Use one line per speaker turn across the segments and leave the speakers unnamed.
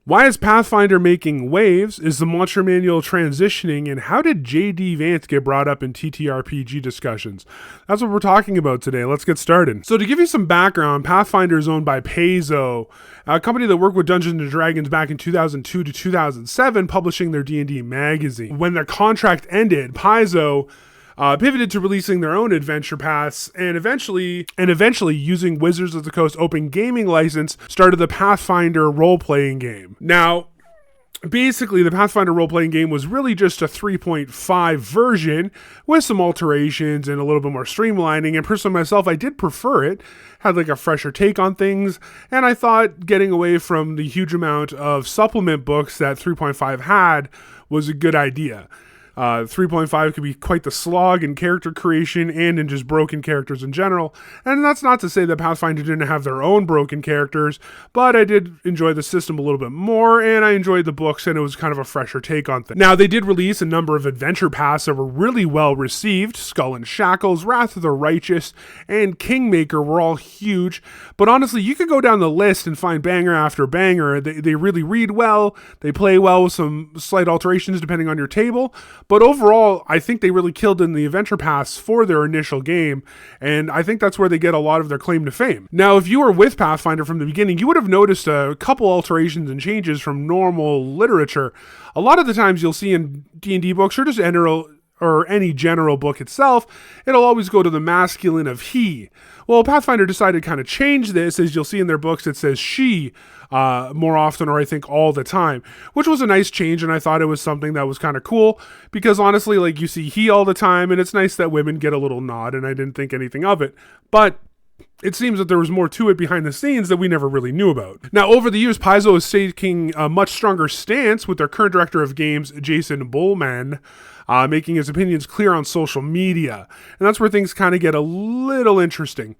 Why is Pathfinder making waves? Is the monster manual transitioning? And how did JD Vance get brought up in TTRPG discussions? That's what we're talking about today. Let's get started. So to give you some background, Pathfinder is owned by Paizo, a company that worked with Dungeons & Dragons back in 2002 to 2007, publishing their D&D magazine. When their contract ended, Paizo pivoted to releasing their own adventure paths, and eventually using Wizards of the Coast open gaming license, started the Pathfinder role-playing game. Now, basically, the Pathfinder role-playing game was really just a 3.5 version with some alterations and a little bit more streamlining, and personally myself, I did prefer it. Had like a fresher take on things, and I thought getting away from the huge amount of supplement books that 3.5 had was a good idea. 3.5 could be quite the slog in character creation and in just broken characters in general. And that's not to say that Pathfinder didn't have their own broken characters, but I did enjoy the system a little bit more, and I enjoyed the books, and it was kind of a fresher take on things. Now, they did release a number of adventure paths that were really well received. Skull and Shackles, Wrath of the Righteous, and Kingmaker were all huge. But honestly, you could go down the list and find banger after banger. They really read well. They play well with some slight alterations depending on your table. But overall, I think they really killed in the adventure paths for their initial game, and I think that's where they get a lot of their claim to fame. Now, if you were with Pathfinder from the beginning, you would have noticed a couple alterations and changes from normal literature. A lot of the times you'll see in D&D books, or any general book itself, it'll always go to the masculine of he. Well, Pathfinder decided to kind of change this. As you'll see in their books, it says she more often, or I think all the time, which was a nice change, and I thought it was something that was kind of cool, because honestly, like, you see he all the time, and it's nice that women get a little nod, and I didn't think anything of it. But it seems that there was more to it behind the scenes that we never really knew about. Now, over the years, Paizo is taking a much stronger stance with their current director of games, Jason Bullman, making his opinions clear on social media. And that's where things kind of get a little interesting.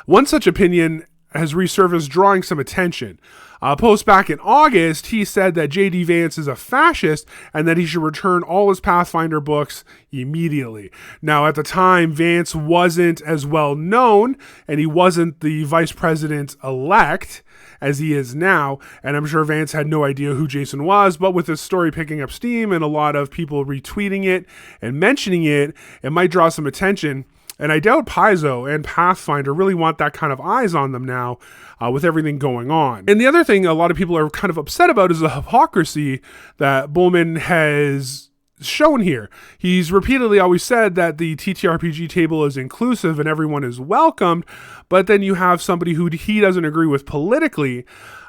One such opinion has resurfaced, drawing some attention. A post back in August, he said that JD Vance is a fascist and that he should return all his Pathfinder books immediately. Now, at the time, Vance wasn't as well known, and he wasn't the vice president-elect as he is now, and I'm sure Vance had no idea who Jason was, but with this story picking up steam and a lot of people retweeting it and mentioning it, it might draw some attention. And I doubt Paizo and Pathfinder really want that kind of eyes on them now with everything going on. And the other thing a lot of people are kind of upset about is the hypocrisy that Bullman has shown here. He's repeatedly always said that the TTRPG table is inclusive and everyone is welcomed, but then you have somebody who he doesn't agree with politically,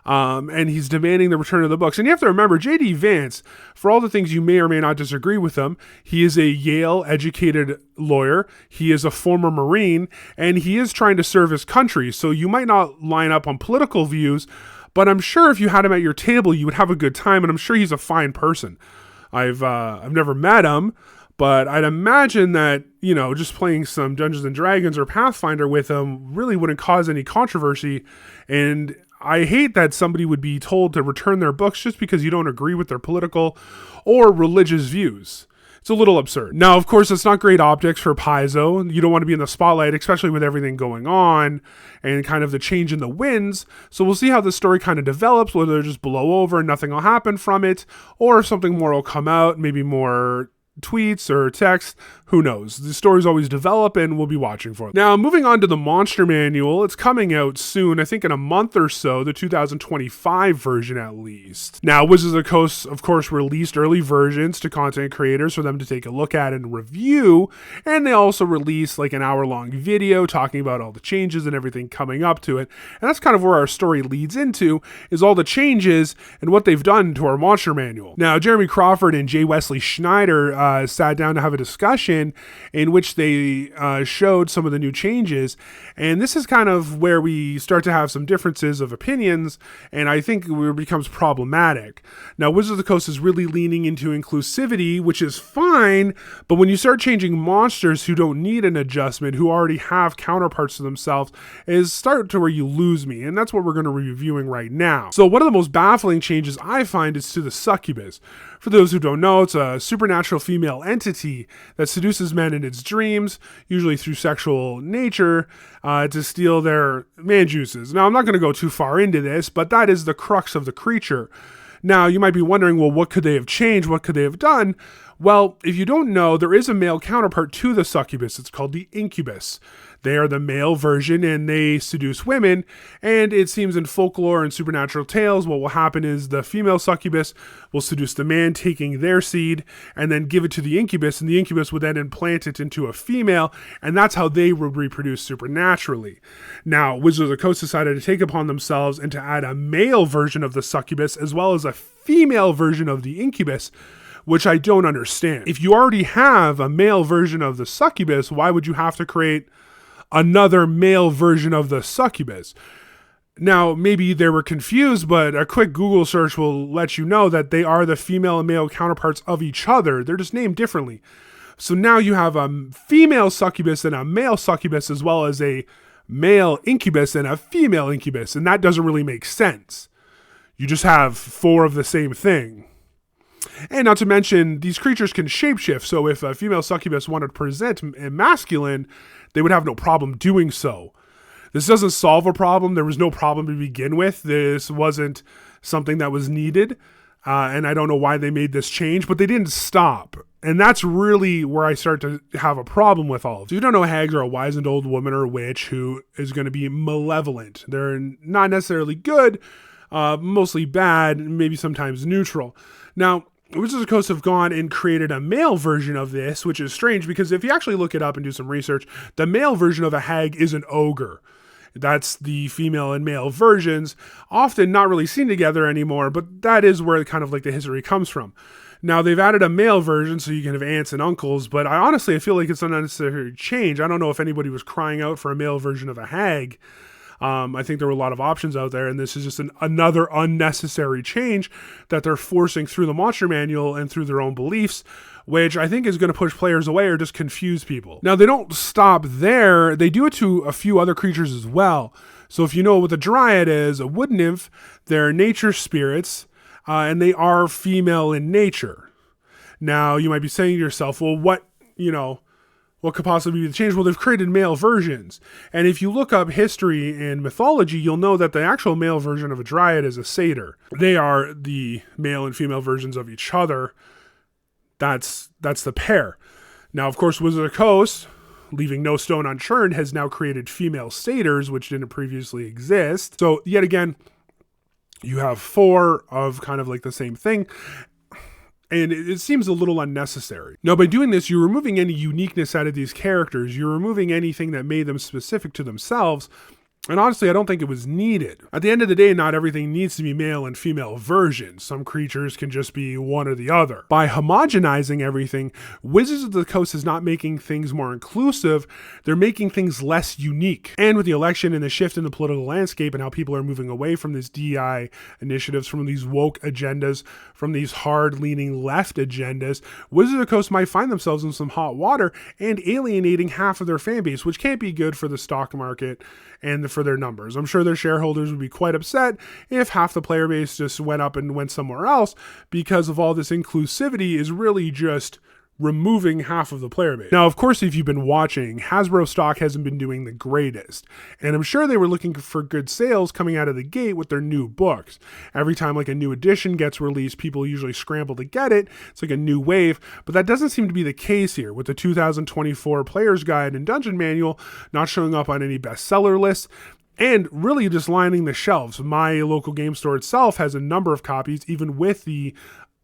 and he's demanding the return of the books. And you have to remember, JD Vance, for all the things you may or may not disagree with him, he is a Yale-educated lawyer, he is a former Marine, and he is trying to serve his country. So you might not line up on political views, but I'm sure if you had him at your table, you would have a good time, and I'm sure he's a fine person. I've never met him, but I'd imagine that, you know, just playing some Dungeons & Dragons or Pathfinder with him really wouldn't cause any controversy. And I hate that somebody would be told to return their books just because you don't agree with their political or religious views. It's a little absurd. Now, of course, it's not great optics for Paizo. You don't want to be in the spotlight, especially with everything going on and kind of the change in the winds. So we'll see how this story kind of develops, whether they'll just blow over and nothing will happen from it, or if something more will come out, maybe more tweets or text. Who knows? The stories always develop, and we'll be watching for them. Now, moving on to the Monster Manual, it's coming out soon, I think in a month or so, the 2025 version at least. Now, Wizards of the Coast, of course, released early versions to content creators for them to take a look at and review, and they also released like an hour-long video talking about all the changes and everything coming up to it. And that's kind of where our story leads into, is all the changes and what they've done to our Monster Manual. Now, Jeremy Crawford and J. Wesley Schneider sat down to have a discussion in which they showed some of the new changes, and this is kind of where we start to have some differences of opinions, and I think it becomes problematic. Now, Wizards of the Coast is really leaning into inclusivity, which is fine, but when you start changing monsters who don't need an adjustment, who already have counterparts to themselves, is start to where you lose me, and that's what we're going to be reviewing right now. So one of the most baffling changes I find is to the Succubus. For those who don't know, it's a supernatural female entity that seduces men in its dreams, usually through sexual nature, to steal their man juices. Now, I'm not going to go too far into this, but that is the crux of the creature. Now, you might be wondering, well, what could they have changed? What could they have done? Well, if you don't know, there is a male counterpart to the succubus. It's called the incubus. They are the male version and they seduce women. And it seems in folklore and supernatural tales, what will happen is the female succubus will seduce the man, taking their seed, and then give it to the incubus. And the incubus would then implant it into a female. And that's how they would reproduce supernaturally. Now, Wizards of the Coast decided to take upon themselves and to add a male version of the succubus as well as a female version of the incubus, which I don't understand. If you already have a male version of the succubus, why would you have to create another male version of the succubus? Now, maybe they were confused, but a quick Google search will let you know that they are the female and male counterparts of each other. They're just named differently. So now you have a female succubus and a male succubus, as well as a male incubus and a female incubus, and that doesn't really make sense. You just have 4 of the same thing. And not to mention, these creatures can shapeshift, so if a female succubus wanted to present masculine, they would have no problem doing so. This doesn't solve a problem. There was no problem to begin with. This wasn't something that was needed, and I don't know why they made this change, but they didn't stop. And that's really where I start to have a problem with all of it. So you don't know, hags are a wizened old woman or witch who is going to be malevolent. They're not necessarily good, mostly bad, maybe sometimes neutral. Now, Wizards of the Coast have gone and created a male version of this, which is strange because if you actually look it up and do some research, the male version of a hag is an ogre. That's the female and male versions, often not really seen together anymore, but that is where kind of like the history comes from. Now, they've added a male version so you can have aunts and uncles, but I feel like it's an unnecessary change. I don't know if anybody was crying out for a male version of a hag. I think there were a lot of options out there, and this is just another unnecessary change that they're forcing through the monster manual and through their own beliefs, which I think is going to push players away or just confuse people. Now, they don't stop there. They do it to a few other creatures as well. So if you know what the Dryad is, a wood nymph, they're nature spirits, and they are female in nature. Now, you might be saying to yourself, well, what could possibly be the change? Well, they've created male versions. And if you look up history and mythology, you'll know that the actual male version of a Dryad is a satyr. They are the male and female versions of each other. That's the pair. Now, of course, Wizard of the Coast, leaving no stone unturned, has now created female satyrs, which didn't previously exist. So yet again, you have 4 of kind of like the same thing. And it seems a little unnecessary. Now, by doing this, you're removing any uniqueness out of these characters. You're removing anything that made them specific to themselves. And honestly, I don't think it was needed. At the end of the day, not everything needs to be male and female versions. Some creatures can just be one or the other. By homogenizing everything, Wizards of the Coast is not making things more inclusive, they're making things less unique. And with the election and the shift in the political landscape and how people are moving away from these DEI initiatives, from these woke agendas, from these hard-leaning left agendas, Wizards of the Coast might find themselves in some hot water and alienating half of their fan base, which can't be good for the stock market and for their numbers. I'm sure their shareholders would be quite upset if half the player base just went up and went somewhere else, because of all this inclusivity is really just removing half of the player base. Now, of course, if you've been watching, Hasbro stock hasn't been doing the greatest, and I'm sure they were looking for good sales coming out of the gate with their new books. Every time like a new edition gets released, people usually scramble to get it. It's like a new wave, but that doesn't seem to be the case here, with the 2024 Player's Guide and Dungeon Manual not showing up on any bestseller lists, and really just lining the shelves. My local game store itself has a number of copies, even with the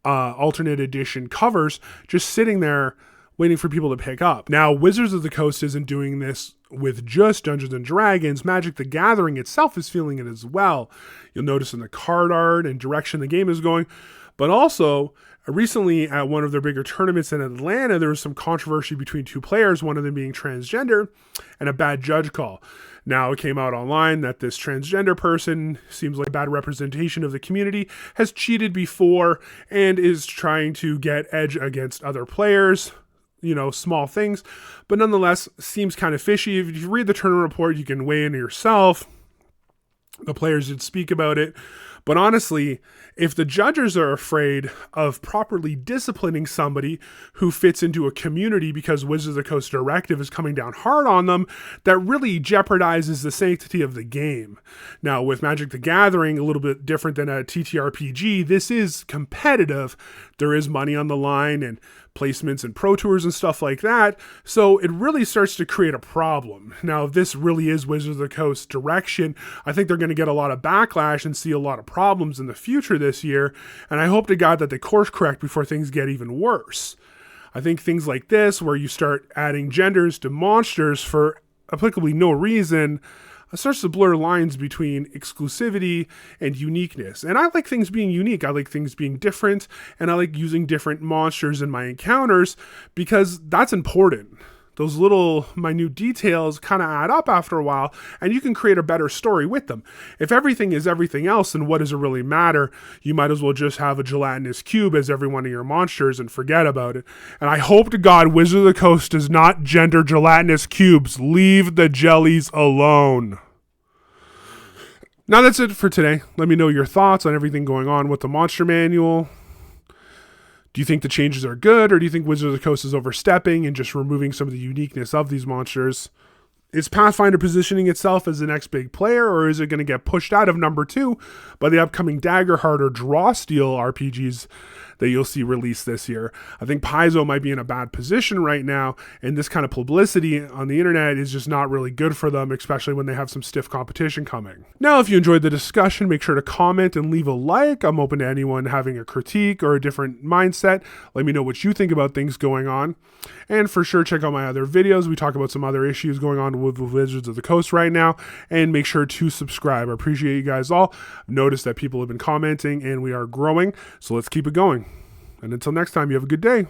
alternate edition covers, just sitting there waiting for people to pick up. Now, Wizards of the Coast isn't doing this with just Dungeons and Dragons. Magic the Gathering itself is feeling it as well. You'll notice in the card art and direction the game is going, but also recently at one of their bigger tournaments in Atlanta, there was some controversy between 2 players, one of them being transgender, and a bad judge call. Now, it came out online that this transgender person seems like a bad representation of the community, has cheated before, and is trying to get edge against other players. Small things, but nonetheless seems kind of fishy. If you read the tournament report, you can weigh in yourself. The players did speak about it, But honestly, if the judges are afraid of properly disciplining somebody who fits into a community because Wizards of the Coast directive is coming down hard on them, that really jeopardizes the sanctity of the game. Now, with Magic the Gathering, a little bit different than a TTRPG, this is competitive. There is money on the line and placements and pro tours and stuff like that. So it really starts to create a problem. Now, if this really is Wizards of the Coast direction, I think they're going to get a lot of backlash and see a lot of problems in the future this year. And I hope to God that they course correct before things get even worse. I think things like this, where you start adding genders to monsters for applicably no reason, starts to blur lines between exclusivity and uniqueness. And I like things being unique. I like things being different. And I like using different monsters in my encounters because that's important. Those little minute details kind of add up after a while, and you can create a better story with them. If everything is everything else, then what does it really matter? You might as well just have a gelatinous cube as every one of your monsters and forget about it. And I hope to God Wizard of the Coast does not gender gelatinous cubes. Leave the jellies alone. Now that's it for today. Let me know your thoughts on everything going on with the Monster Manual. Do you think the changes are good, or do you think Wizards of the Coast is overstepping and just removing some of the uniqueness of these monsters? Is Pathfinder positioning itself as the next big player, or is it going to get pushed out of number 2 by the upcoming Daggerheart or Drawsteel RPGs that you'll see released this year? I think Paizo might be in a bad position right now, and this kind of publicity on the internet is just not really good for them, especially when they have some stiff competition coming. Now, if you enjoyed the discussion, make sure to comment and leave a like. I'm open to anyone having a critique or a different mindset. Let me know what you think about things going on. And for sure, check out my other videos. We talk about some other issues going on with Wizards of the Coast right now. And make sure to subscribe. I appreciate you guys all. I've noticed that people have been commenting and we are growing. So let's keep it going. And until next time, you have a good day.